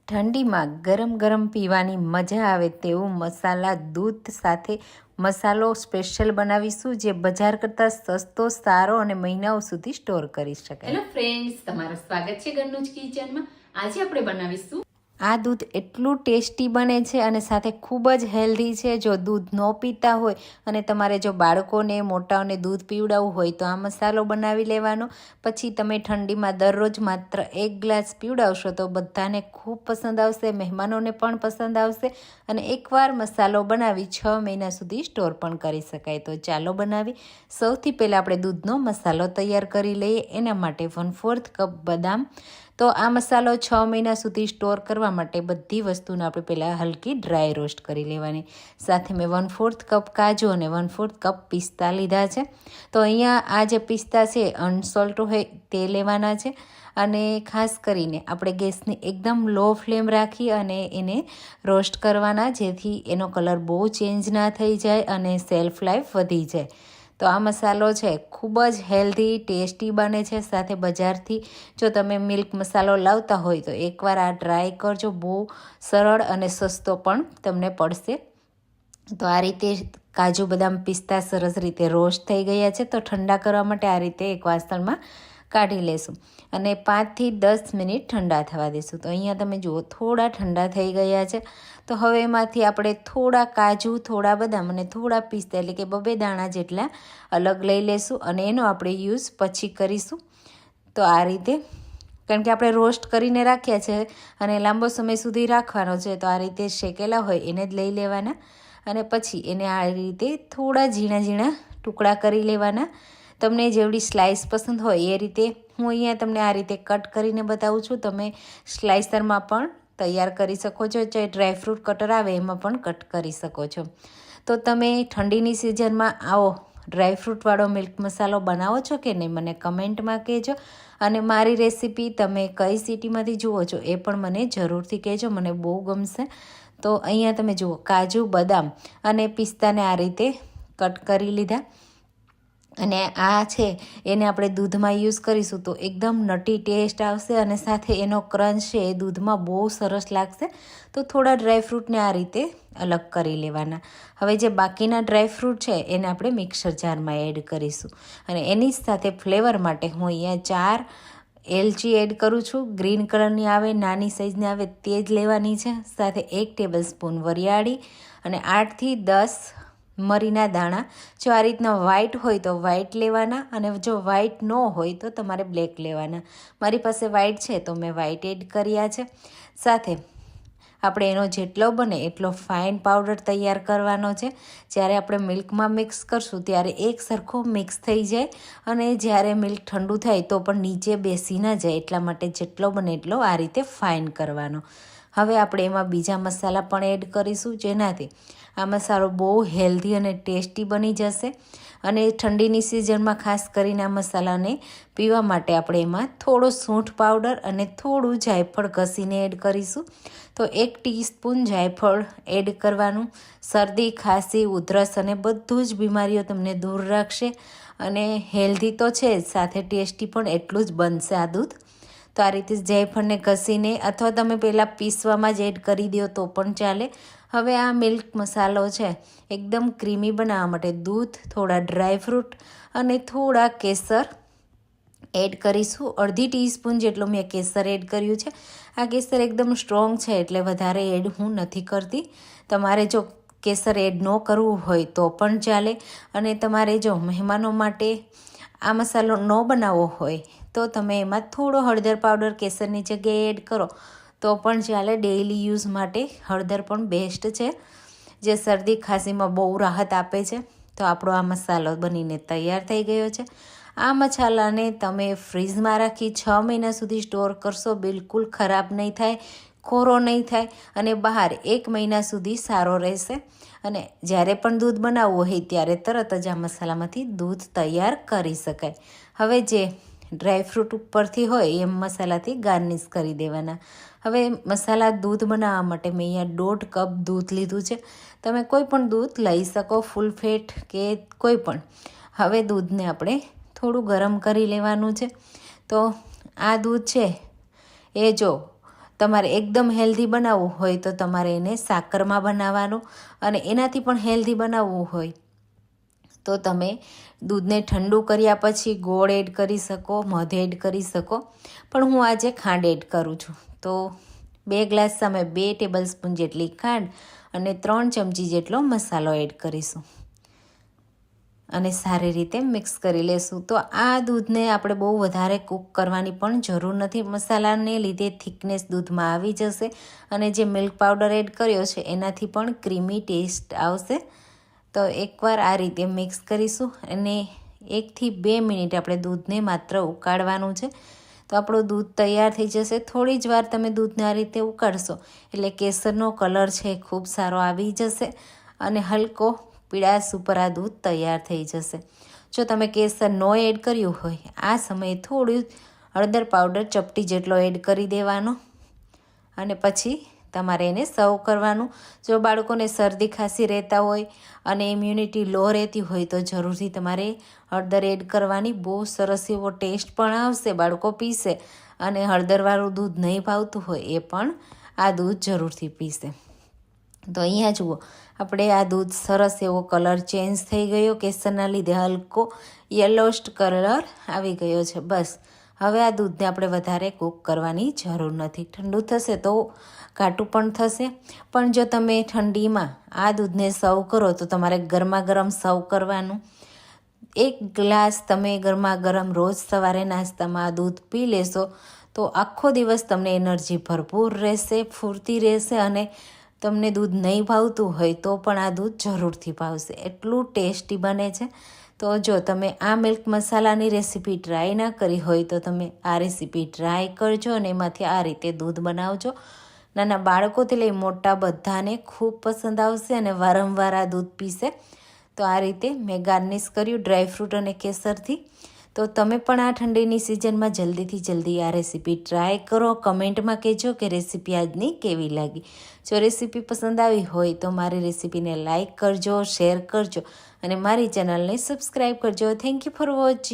ઠંડીમાં ગરમ ગરમ પીવાની મજા આવે તેવું મસાલા દૂધ સાથે મસાલો સ્પેશિયલ બનાવીશું, જે બજાર કરતાં સસ્તો, સારો અને મહિનાઓ સુધી સ્ટોર કરી શકાય. હેલો ફ્રેન્ડ્સ, તમારું સ્વાગત છે ઘરનું જ કિચનમાં. આજે આપણે બનાવીશું આ દૂધ એટલું ટેસ્ટી બને છે અને સાથે ખૂબ જ હેલ્ધી છે. જો દૂધ ન પીતા હોય અને તમારે જો બાળકોને મોટાઓને દૂધ પીવડાવવું હોય તો આ મસાલો બનાવી લેવાનો. પછી તમે ઠંડીમાં દરરોજ માત્ર 1 ગ્લાસ પીવડાવશો તો બધાને ખૂબ પસંદ આવશે, મહેમાનોને પણ પસંદ આવશે અને એકવાર મસાલો બનાવી 6 મહિના સુધી સ્ટોર પણ કરી શકાય. તો ચાલો બનાવી. સૌથી પહેલાં આપણે દૂધનો મસાલો તૈયાર કરી લઈએ. એના માટે 1/4 કપ બદામ. તો આ મસાલો 6 મહિના સુધી સ્ટોર કરવા માટે બધી વસ્તુને આપણે પહેલાં હલકી ડ્રાય રોસ્ટ કરી લેવાની. સાથે મેં 1/4 કપ કાજુ અને 1/4 કપ પિસ્તા લીધા છે. તો અહીંયા આ જે પિસ્તા છે અનસોલ્ટ હોય તે લેવાના છે. અને ખાસ કરીને આપણે ગેસની એકદમ લો ફ્લેમ રાખી અને એને રોસ્ટ કરવાના, જેથી એનો કલર બહુ ચેન્જ ના થઈ જાય અને શેલ્ફ લાઈફ વધી જાય. તો આ મસાલો છે ખૂબ જ હેલ્ધી, ટેસ્ટી બને છે. સાથે બજારથી જો તમે મિલ્ક મસાલો લાવતા હોય તો એકવાર આ ટ્રાય કરજો, બહુ સરળ અને સસ્તો પણ તમને પડશે. તો આ રીતે કાજુ બદામ પિસ્તા સરસ રીતે રોસ્ટ થઈ ગયા છે. તો ઠંડા કરવા માટે આ રીતે એક વાસણમાં કાઢી લેશું અને 5 થી 10 મિનિટ ઠંડા થવા દઈશું. તો અહીંયા તમે જુઓ થોડા ઠંડા થઈ ગયા છે. તો હવે એમાંથી આપણે થોડા કાજુ, થોડા બદામ અને થોડા પિસ્તા એટલે કે 2 દાણા જેટલા અલગ લઈ લેશું અને એનો આપણે યુઝ પછી કરીશું. તો આ રીતે, કારણ કે આપણે રોસ્ટ કરીને રાખ્યા છે અને લાંબો સમય સુધી રાખવાનો છે, તો આ રીતે શેકેલા હોય એને જ લઈ લેવાના અને પછી એને આ રીતે થોડા ઝીણા ઝીણા ટુકડા કરી લેવાના. તમને જેવડી સ્લાઇસ પસંદ હોય એ રીતે. હું અહીંયા તમને આ રીતે કટ કરીને બતાવું છું. તમે સ્લાઇસરમાં પણ તૈયાર કરી શકો છો, ચાહે ડ્રાયફ્રૂટ કટર આવે એમાં પણ કટ કરી શકો છો. તો તમે ઠંડીની સિઝનમાં આવો ડ્રાયફ્રૂટવાળો મિલ્ક મસાલો બનાવો છો કે નહીં, મને કમેન્ટમાં કહેજો. અને મારી રેસીપી તમે કઈ સિટીમાંથી જુઓ છો એ પણ મને જરૂરથી કહેજો, મને બહુ ગમશે. તો અહીંયા તમે જુઓ કાજુ, બદામ અને પિસ્તાને આ રીતે કટ કરી લીધા અને આ છે એને આપણે દૂધમાં યુઝ કરીશું તો એકદમ નટી ટેસ્ટ આવશે અને સાથે એનો ક્રંચ છે એ દૂધમાં બહુ સરસ લાગશે. તો થોડા ડ્રાયફ્રૂટને આ રીતે અલગ કરી લેવાના. હવે જે બાકીના ડ્રાયફ્રૂટ છે એને આપણે મિક્સર જારમાં એડ કરીશું અને એની સાથે ફ્લેવર માટે હું અહીંયા 4 એલચી એડ કરું છું. ગ્રીન કલરની આવે, નાની સાઇઝની આવે તે જ લેવાની છે. સાથે 1 ટેબલસ્પૂન વરિયાળી અને 8 થી 10 મરીના દાણા. જો આ રીતના વ્હાઈટ હોય તો વ્હાઈટ લેવાના અને જો વ્હાઈટ ન હોય તો તમારે બ્લેક લેવાના. મારી પાસે વ્હાઈટ છે તો મેં વ્હાઈટ એડ કર્યા છે. સાથે આપણે એનો જેટલો બને એટલો ફાઇન પાવડર તૈયાર કરવાનો છે. જ્યારે આપણે મિલ્કમાં મિક્સ કરશું ત્યારે એક સરખો મિક્સ થઈ જાય અને જ્યારે મિલ્ક ઠંડુ થાય તો પણ નીચે બેસી ન જાય, એટલા માટે જેટલો બને એટલો આ રીતે ફાઇન કરવાનો. હવે આપણે એમાં બીજા મસાલા પણ એડ કરીશું, જેનાથી આ મસાલો બહુ હેલ્ધી અને ટેસ્ટી બની જશે. અને ઠંડીની સિઝનમાં ખાસ કરીને આ મસાલાને પીવા માટે આપણે એમાં થોડો સૂંઠ પાવડર અને થોડું જાયફળ ઘસીને એડ કરીશું. તો 1 ટીસ્પૂન જાયફળ એડ કરવાનું. શરદી, ખાંસી, ઉધરસ અને બધું જ બીમારીઓ તમને દૂર રાખશે અને હેલ્ધી તો છે જ, સાથે ટેસ્ટી પણ એટલું જ બનશે આ દૂધ. તો આ રીતે જાયફળને ઘસીને અથવા તમે પહેલાં પીસવામાં જ એડ કરી દો તો પણ ચાલે. હવે આ મિલ્ક મસાલો છે એકદમ ક્રીમી બનાવવા માટે દૂધ, થોડા ડ્રાયફ્રૂટ અને થોડા કેસર એડ કરીશું. 1/2 ટીસ્પૂન જેટલું મેં કેસર એડ કર્યું છે. આ કેસર એકદમ સ્ટ્રોંગ છે એટલે વધારે એડ હું નથી કરતી. તમારે જો કેસર એડ ન કરવું હોય તો પણ ચાલે. અને તમારે જો મહેમાનો માટે આ મસાલો ન બનાવવો હોય તો તમે એમાં થોડો હળદર પાવડર કેસરની જગ્યાએ એડ કરો તો પણ ચાલે. ડેઇલી યુઝ માટે હળદર પણ બેસ્ટ છે, જે શરદી ખાંસીમાં બહુ રાહત આપે છે. તો આપણો આ મસાલો બનીને તૈયાર થઈ ગયો છે. આ મસાલાને તમે ફ્રીઝમાં રાખી 6 મહિના સુધી સ્ટોર કરશો, બિલકુલ ખરાબ નહીં થાય, ખોરો નહીં થાય અને બહાર 1 મહિના સુધી સારો રહેશે. અને જ્યારે પણ દૂધ બનાવવું હોય ત્યારે તરત જ આ મસાલામાંથી દૂધ તૈયાર કરી શકાય. હવે જે ડ્રાયફ્રૂટ ઉપરથી હોય એમ મસાલાથી ગાર્નિશ કરી દેવાના. હવે મસાલા દૂધ બનાવવા માટે મેં અહીંયા 1.5 કપ દૂધ લીધું છે. તમે કોઈ પણ દૂધ લઈ શકો, ફૂલ ફેટ કે કોઈ પણ. હવે દૂધને આપણે થોડું ગરમ કરી લેવાનું છે. તો આ દૂધ છે એ જો તમારે એકદમ હેલ્ધી બનાવવું હોય તો તમારે એને સાકરમાં બનાવવાનું, અને એનાથી પણ હેલ્ધી બનાવવું હોય તો તમે દૂધને ઠંડુ કર્યા પછી ગોળ એડ કરી શકો, મધ એડ કરી શકો, પણ હું આજે ખાંડ એડ કરું છું. તો 2 ગ્લાસ સામે 2 ટેબલસ્પૂન જેટલી ખાંડ અને 3 ચમચી જેટલો મસાલો એડ કરીશું અને સારી રીતે મિક્સ કરી લેશું. તો આ દૂધને આપણે બહુ વધારે કૂક કરવાની પણ જરૂર નથી. મસાલાને લીધે થિકનેસ દૂધમાં આવી જશે અને જે મિલ્ક પાવડર એડ કર્યો છે એનાથી પણ ક્રીમી ટેસ્ટ આવશે. તો એકવાર આ રીતે મિક્સ કરીશું અને 1 થી 2 મિનિટ આપણે દૂધને માત્ર ઉકાળવાનું છે. તો આપણું દૂધ તૈયાર થઈ જશે. થોડી જ વાર તમે દૂધને આ રીતે ઉકાળશો એટલે કેસરનો કલર છે એ ખૂબ સારો આવી જશે અને હલકો પીળાશ ઉપર આ દૂધ તૈયાર થઈ જશે. જો તમે કેસર ન એડ કર્યું હોય આ સમયે થોડું હળદર પાવડર ચપટી જેટલો એડ કરી દેવાનો અને પછી તમારે એને સર્વ કરવાનું. જો બાળકોને શરદી ખાંસી રહેતા હોય અને ઇમ્યુનિટી લો રહેતી હોય તો જરૂરથી તમારે હળદર એડ કરવાની. બહુ સરસ એવો ટેસ્ટ પણ આવશે, બાળકો પીશે, અને હળદરવાળું દૂધ નહીં ભાવતું હોય એ પણ આ દૂધ જરૂરથી પીશે. તો અહીંયા જુઓ આપણે આ દૂધ સરસ એવો કલર ચેન્જ થઈ ગયો, કેસરના લીધે હલકો યલોસ્ટ કલર આવી ગયો છે. બસ હવે આ દૂધને આપણે વધારે કૂક કરવાની જરૂર નથી. ઠંડુ થશે તો ઘાટું પણ થશે, પણ જો તમે ઠંડીમાં આ દૂધને સર્વ કરો તો તમારે ગરમા ગરમ સર્વ કરવાનું. 1 ગ્લાસ તમે ગરમા ગરમ રોજ સવારે નાસ્તામાં આ દૂધ પી લેશો તો આખો દિવસ તમને એનર્જી ભરપૂર રહેશે, ફૂર્તી રહેશે, અને તમને દૂધ નહીં ભાવતું હોય તો પણ આ દૂધ જરૂરથી ભાવશે. એટલું ટેસ્ટી બને છે. તો જો તમે આ મિલ્ક મસાલાની રેસીપી ટ્રાય ના કરી હોય તો તમે આ રેસીપી ટ્રાય કરજો અને એમાંથી આ રીતે દૂધ બનાવજો. નાના બાળકોથી લઈ મોટા બધાને ખૂબ પસંદ આવશે અને વારંવાર આ દૂધ પીશે. તો આ રીતે મેં ગાર્નિશ કર્યું ડ્રાયફ્રૂટ અને કેસરથી. તો તમે પણ આ ઠંડીની સિઝનમાં જલ્દીથી જલ્દી આ રેસીપી ટ્રાય કરો. કમેન્ટમાં કહેજો કે રેસીપી આજની કેવી લાગી. જો રેસીપી પસંદ આવી હોય તો મારી રેસીપીને લાઇક કરજો, શેર કરજો અને મારી ચેનલને સબસ્ક્રાઈબ કરજો. Thank you for watching.